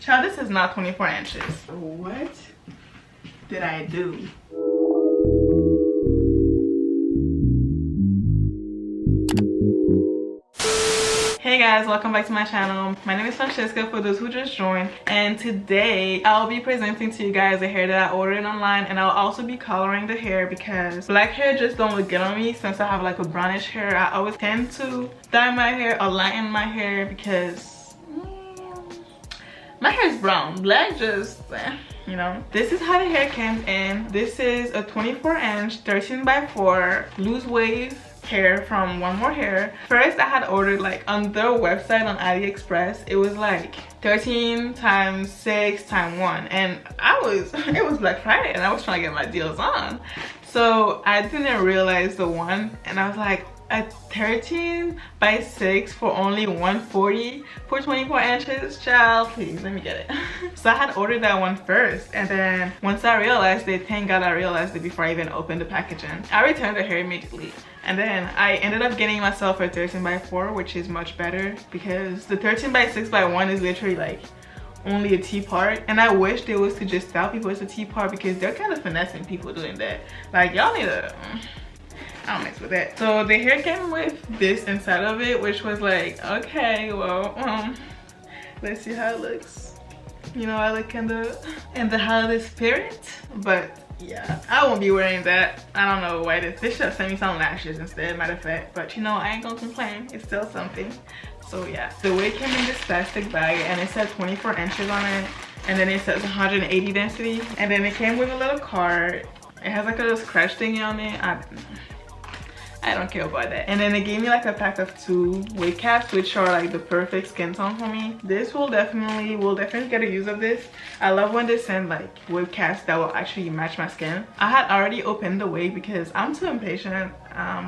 Child, this is not 24 inches. What did I do? Hey guys, welcome back to my channel. My name is Francesca for those who just joined, and today I'll be presenting to you guys the hair that I ordered online, and I'll also be coloring the hair because black hair just don't look good on me. Since I have like a brownish hair, I always tend to dye my hair or lighten my hair because my hair is brown. Black just you know. This is how the hair came in. This is a 24-inch 13x4 loose wave hair from ONEMORE hair. First I had ordered like on their website on AliExpress. It was like 13 times 6 times 1, and it was Black Friday and I was trying to get my deals on, so I didn't realize the one, and I was like, a 13 by 6 for only 140 for 24 inches. Child, please let me get it. So I had ordered that one first, and then once I realized it, thank God I realized it before I even opened the packaging, I returned the hair immediately. And then I ended up getting myself a 13 by 4, which is much better because the 13 by 6 by 1 is literally like only a T part, and I wish they was to just tell people it's a T part because they're kind of finessing people doing that. Like, y'all need to, I don't mix with that. So the hair came with this inside of it, which was like, okay, well, let's see how it looks. You know, I look in the holiday spirit, but yeah, I won't be wearing that. I don't know why they should have sent me some lashes instead, matter of fact, but you know, I ain't gonna complain. It's still something. So yeah, the wig came in this plastic bag, and it said 24 inches on it, and then it says 180 density, and then it came with a little card. It has like a little scratch thingy on it. I don't care about that. And then they gave me like a pack of 2 wig caps, which are like the perfect skin tone for me. This will definitely get a use of this. I love when they send like wig caps that will actually match my skin. I had already opened the wig because I'm too impatient.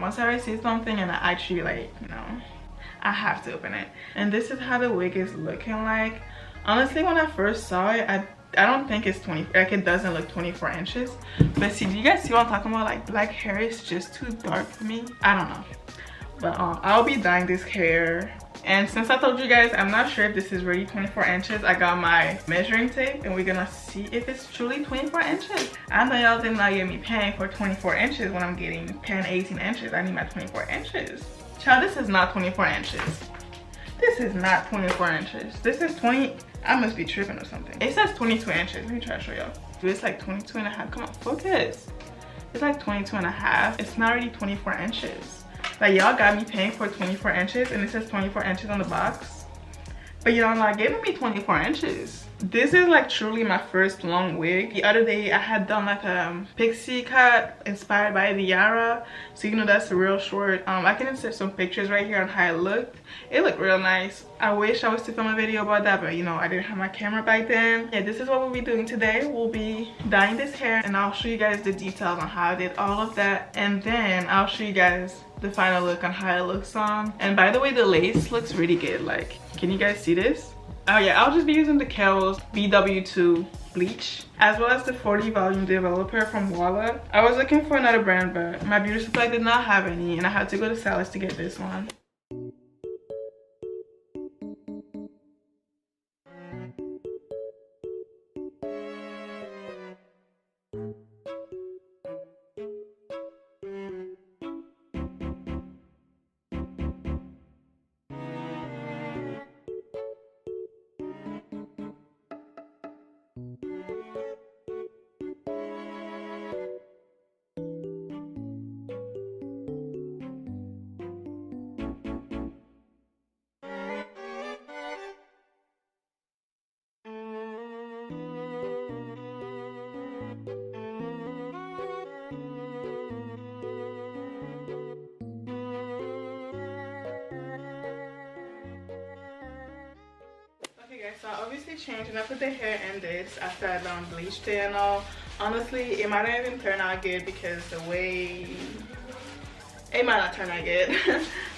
Once I receive something and I actually like, you know, I have to open it. And this is how the wig is looking like. Honestly, when I first saw it, I don't think it's 20, like it doesn't look 24 inches. But see, do you guys see what I'm talking about? Like, black hair is just too dark for me. I don't know. But I'll be dyeing this hair. And since I told you guys, I'm not sure if this is really 24 inches, I got my measuring tape and we're gonna see if it's truly 24 inches. I know y'all did not get me paying for 24 inches when I'm getting 10, 18 inches. I need my 24 inches. Child, this is not 24 inches. This is not 24 inches. This is 20. I must be tripping or something. It says 22 inches. Let me try to show y'all. It's like 22 and a half. Come on, focus. It's like 22 and a half. It's not really 24 inches. Like, y'all got me paying for 24 inches and it says 24 inches on the box. But y'all not giving me 24 inches. This is like truly my first long wig. The other day I had done like a pixie cut inspired by the Yara, so you know that's a real short. I can insert some pictures right here on how it looked. It looked real nice. I wish I was to film a video about that, but you know, I didn't have my camera back then. Yeah, this is what we'll be doing today. We'll be dyeing this hair, and I'll show you guys the details on how I did all of that, and then I'll show you guys the final look on how it looks on. And by the way, the lace looks really good. Like, can you guys see this? Oh yeah, I'll just be using the Kiehl's BW2 bleach, as well as the 40 volume developer from Walla. I was looking for another brand, but my beauty supply did not have any, and I had to go to Sally's to get this one. So I obviously changed and I put the hair in this after I done bleached it and all. Honestly, it might not even turn out good because the way It might not turn out good.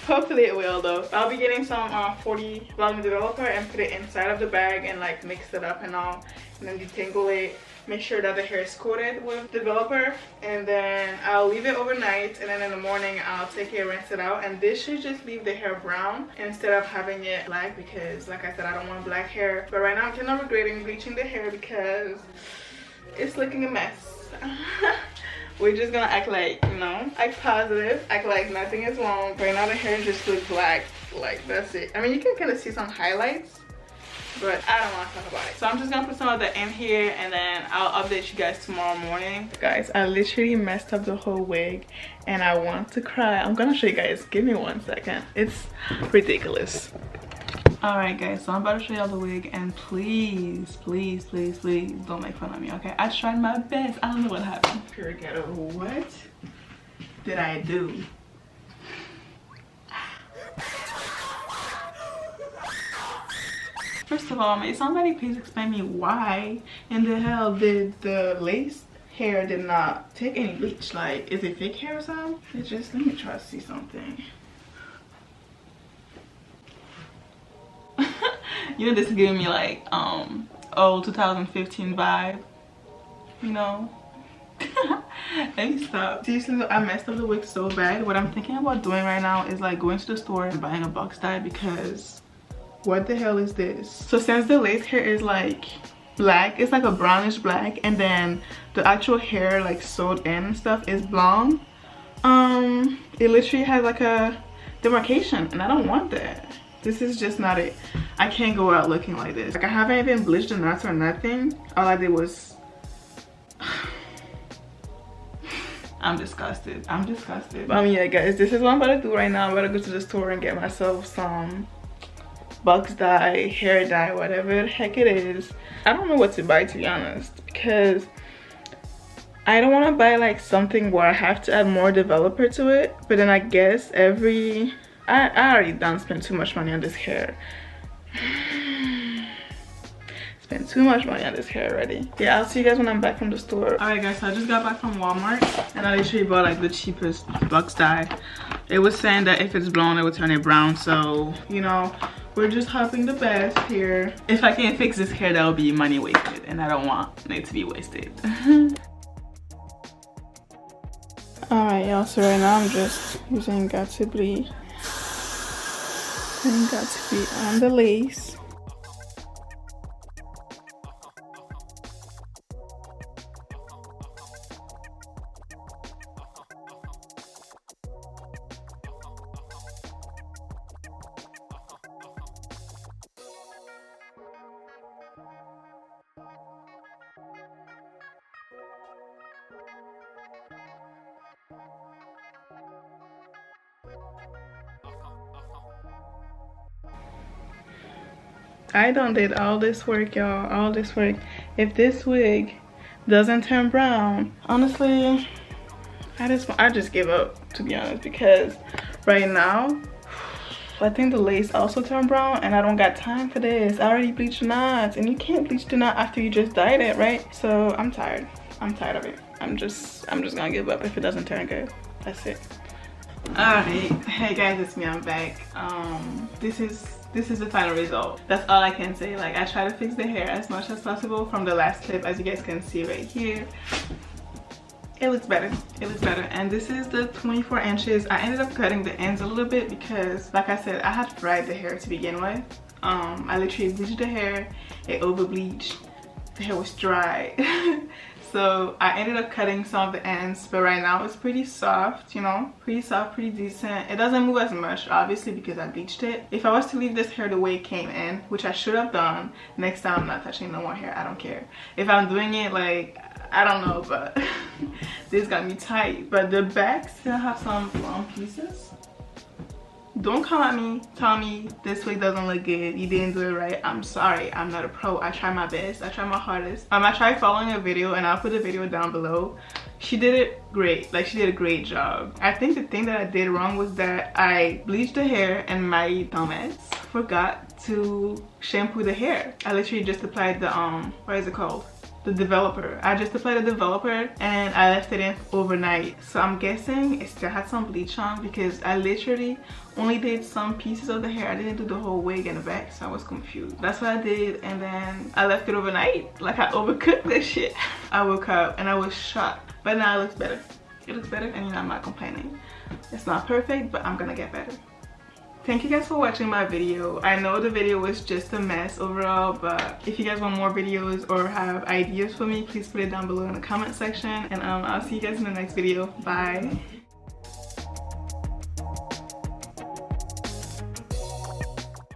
Hopefully it will though. I'll be getting some 40 volume developer and put it inside of the bag and like mix it up and all, and then detangle it. Make sure that the hair is coated with developer, and then I'll leave it overnight, and then in the morning I'll take it, rinse it out, and this should just leave the hair brown instead of having it black, because like I said, I don't want black hair. But right now I'm kind of regretting bleaching the hair because it's looking a mess. We're just gonna act like, you know, act positive, act like nothing is wrong. Right now the hair just looks black, like that's it. I mean, you can kind of see some highlights, but I don't want to talk about it. So I'm just gonna put some of that in here, and then I'll update you guys tomorrow morning. Guys, I literally messed up the whole wig and I want to cry. I'm gonna show you guys, give me 1 second. It's ridiculous. All right guys, so I'm about to show y'all the wig, and please don't make fun of me, okay? I tried my best. I don't know what happened. Pure ghetto. What did I do? First of all, may somebody please explain me why in the hell did the lace hair did not take any bleach? Like, is it fake hair or something? It just, let me try to see something. You know, this is giving me like old 2015 vibe, you know. Let me stop. Seriously, I messed up the wig so bad. What I'm thinking about doing right now is like going to the store and buying a box dye, because what the hell is this? So since the lace hair is like black, it's like a brownish black, and then the actual hair like sewed in and stuff is blonde, it literally has like a demarcation, and I don't want that. This is just not it. I can't go out looking like this. Like, I haven't even bleached the knots or nothing. All I did was I'm disgusted. I'm disgusted. But yeah guys, this is what I'm about to do right now. I'm about to go to the store and get myself some box dye, hair dye, whatever the heck it is. I don't know what to buy, to be honest, because I don't want to buy like something where I have to add more developer to it. But then I guess I already done spent too much money on this hair. Spent too much money on this hair already. Yeah, I'll see you guys when I'm back from the store. Alright guys, so I just got back from Walmart, and I literally bought like the cheapest box dye. It was saying that if it's blown it would turn it brown, so you know, we're just hoping the best here. If I can't fix this hair, that will be money wasted, and I don't want it to be wasted. Alright y'all, so right now I'm just using Got to Bleed. And Got to Be on the lace. I done did all this work, y'all, all this work. If this wig doesn't turn brown, honestly, I just give up, to be honest, because right now I think the lace also turned brown, and I don't got time for this. I already bleached the knots, and you can't bleach the knot after you just dyed it, right? So I'm tired of it. I'm just gonna give up if it doesn't turn good. That's it. Alright, hey guys, it's me, I'm back. This is the final result. That's all I can say. Like, I try to fix the hair as much as possible from the last clip, as you guys can see right here. It looks better. It looks better. And this is the 24 inches. I ended up cutting the ends a little bit because, like I said, I had fried the hair to begin with. I literally bleached the hair. It over bleached. The hair was dry. So I ended up cutting some of the ends, but right now it's pretty soft, you know, pretty soft, pretty decent. It doesn't move as much, obviously, because I bleached it. If I was to leave this hair the way it came in, which I should have done, next time I'm not touching no more hair. I don't care. If I'm doing it, like, I don't know, but this got me tight. But the back still have some long pieces. Don't come at me, tell me this wig doesn't look good, you didn't do it right. I'm sorry, I'm not a pro. I try my best, I try my hardest. I tried following a video, and I'll put the video down below. She did it great, like she did a great job. I think the thing that I did wrong was that I bleached the hair and my dumbass forgot to shampoo the hair. I literally just applied the what is it called? the developer. I just applied the developer and I left it in overnight. So I'm guessing it still had some bleach on because I literally only did some pieces of the hair. I didn't do the whole wig in the back, so I was confused. That's what I did, and then I left it overnight. Like, I overcooked this shit. I woke up and I was shocked, but now it looks better. It looks better, and you know, I'm not complaining. It's not perfect, but I'm gonna get better. Thank you guys for watching my video. I know the video was just a mess overall, but if you guys want more videos or have ideas for me, please put it down below in the comment section, and I'll see you guys in the next video. Bye.